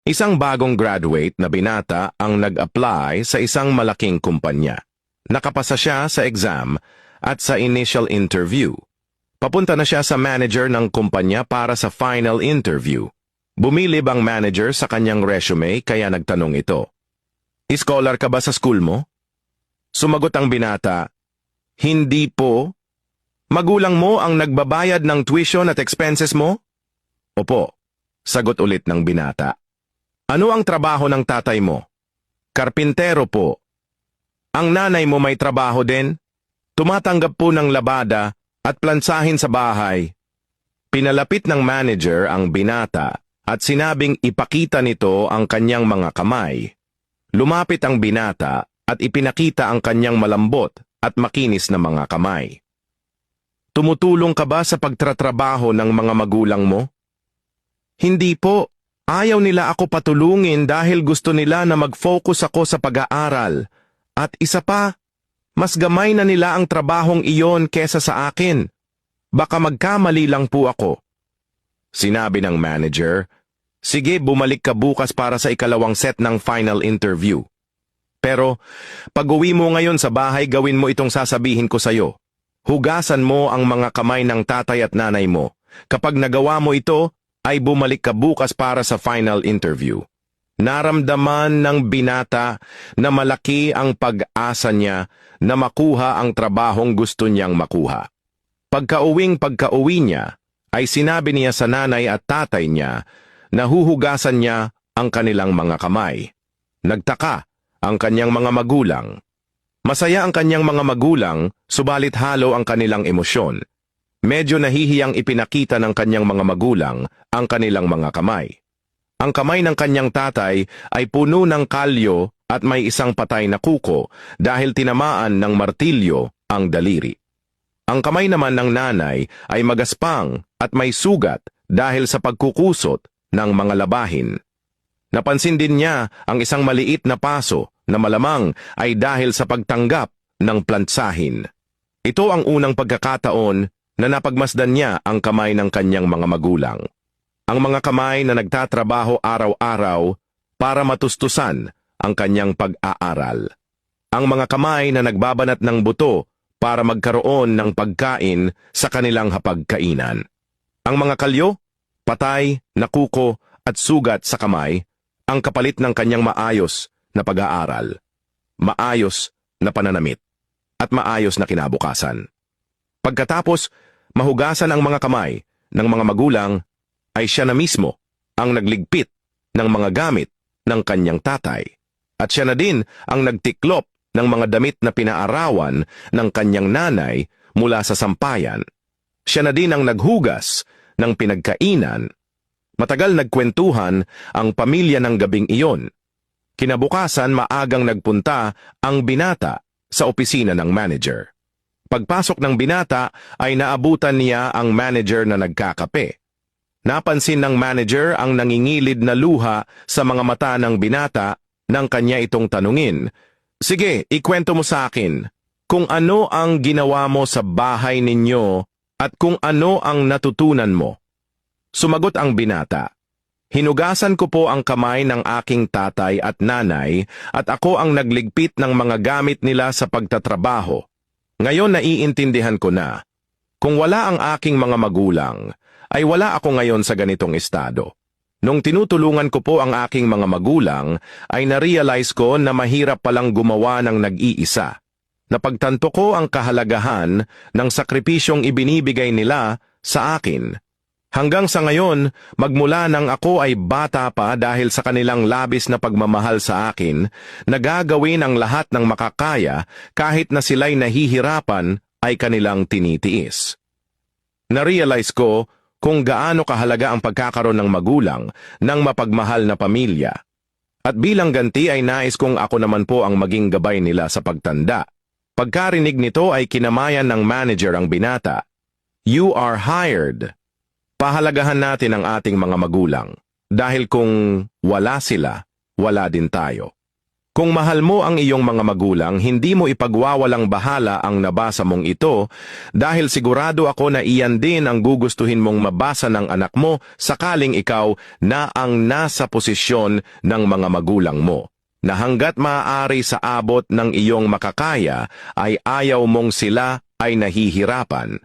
Isang bagong graduate na binata ang nag-apply sa isang malaking kumpanya. Nakapasa siya sa exam at sa initial interview. Papunta na siya sa manager ng kumpanya para sa final interview. Bumilib ang manager sa kanyang resume kaya nagtanong ito. Scholar ka ba sa school mo? Sumagot ang binata, hindi po. Magulang mo ang nagbabayad ng tuition at expenses mo? Opo, sagot ulit ng binata. Ano ang trabaho ng tatay mo? Karpintero po. Ang nanay mo may trabaho din? Tumatanggap po ng labada at plansahin sa bahay. Pinalapit ng manager ang binata at sinabing ipakita nito ang kanyang mga kamay. Lumapit ang binata at ipinakita ang kanyang malambot at makinis na mga kamay. Tumutulong ka ba sa pagtatrabaho ng mga magulang mo? Hindi po. Ayaw nila ako patulungin dahil gusto nila na mag-focus ako sa pag-aaral. At isa pa, mas gamay na nila ang trabahong iyon kesa sa akin. Baka magkamali lang po ako. Sinabi ng manager, sige, bumalik ka bukas para sa ikalawang set ng final interview. Pero, pag-uwi mo ngayon sa bahay, gawin mo itong sasabihin ko sa'yo. Hugasan mo ang mga kamay ng tatay at nanay mo. Kapag nagawa mo ito, ay bumalik ka bukas para sa final interview. Naramdaman ng binata na malaki ang pag-asa niya na makuha ang trabahong gusto niyang makuha. Pagka-uwi niya, ay sinabi niya sa nanay at tatay niya na huhugasan niya ang kanilang mga kamay. Nagtaka ang kanyang mga magulang. Masaya ang kanyang mga magulang, subalit halo ang kanilang emosyon. Medyo nahihiyang ipinakita ng kanyang mga magulang ang kanilang mga kamay. Ang kamay ng kanyang tatay ay puno ng kalyo at may isang patay na kuko dahil tinamaan ng martilyo ang daliri. Ang kamay naman ng nanay ay magaspang at may sugat dahil sa pagkukusot ng mga labahin. Napansin din niya ang isang maliit na paso na malamang ay dahil sa pagtanggap ng plantsahin. Ito ang unang pagkakataon na napagmasdan niya ang kamay ng kanyang mga magulang. Ang mga kamay na nagtatrabaho araw-araw para matustusan ang kanyang pag-aaral. Ang mga kamay na nagbabanat ng buto para magkaroon ng pagkain sa kanilang hapagkainan. Ang mga kalyo, patay, nakuko at sugat sa kamay ang kapalit ng kanyang maayos na pag-aaral, maayos na pananamit, at maayos na kinabukasan. Pagkatapos, mahugasan ang mga kamay ng mga magulang, ay siya na mismo ang nagligpit ng mga gamit ng kanyang tatay. At siya na din ang nagtiklop ng mga damit na pinaarawan ng kanyang nanay mula sa sampayan. Siya na din ang naghugas ng pinagkainan. Matagal nagkwentuhan ang pamilya ng gabing iyon. Kinabukasan maagang nagpunta ang binata sa opisina ng manager. Pagpasok ng binata ay naabutan niya ang manager na nagkakape. Napansin ng manager ang nangingilid na luha sa mga mata ng binata nang kanya itong tanungin. Sige, ikwento mo sa akin kung ano ang ginawa mo sa bahay ninyo at kung ano ang natutunan mo. Sumagot ang binata. Hinugasan ko po ang kamay ng aking tatay at nanay at ako ang nagligpit ng mga gamit nila sa pagtatrabaho. Ngayon naiintindihan ko na, kung wala ang aking mga magulang, ay wala ako ngayon sa ganitong estado. Nung tinutulungan ko po ang aking mga magulang, ay narealize ko na mahirap palang gumawa ng nag-iisa. Napagtanto ko ang kahalagahan ng sakripisyong ibinibigay nila sa akin. Hanggang sa ngayon, magmula nang ako ay bata pa dahil sa kanilang labis na pagmamahal sa akin, nagagawin ang lahat ng makakaya kahit na sila'y nahihirapan ay kanilang tinitiis. Narealize ko kung gaano kahalaga ang pagkakaroon ng magulang ng mapagmahal na pamilya. At bilang ganti ay nais kong ako naman po ang maging gabay nila sa pagtanda. Pagkarinig nito ay kinamayan ng manager ang binata. You are hired. Pahalagahan natin ang ating mga magulang, dahil kung wala sila, wala din tayo. Kung mahal mo ang iyong mga magulang, hindi mo ipagwawalang bahala ang nabasa mong ito dahil sigurado ako na iyan din ang gugustuhin mong mabasa ng anak mo sakaling ikaw na ang nasa posisyon ng mga magulang mo. Na hanggat maaari sa abot ng iyong makakaya ay ayaw mong sila ay nahihirapan.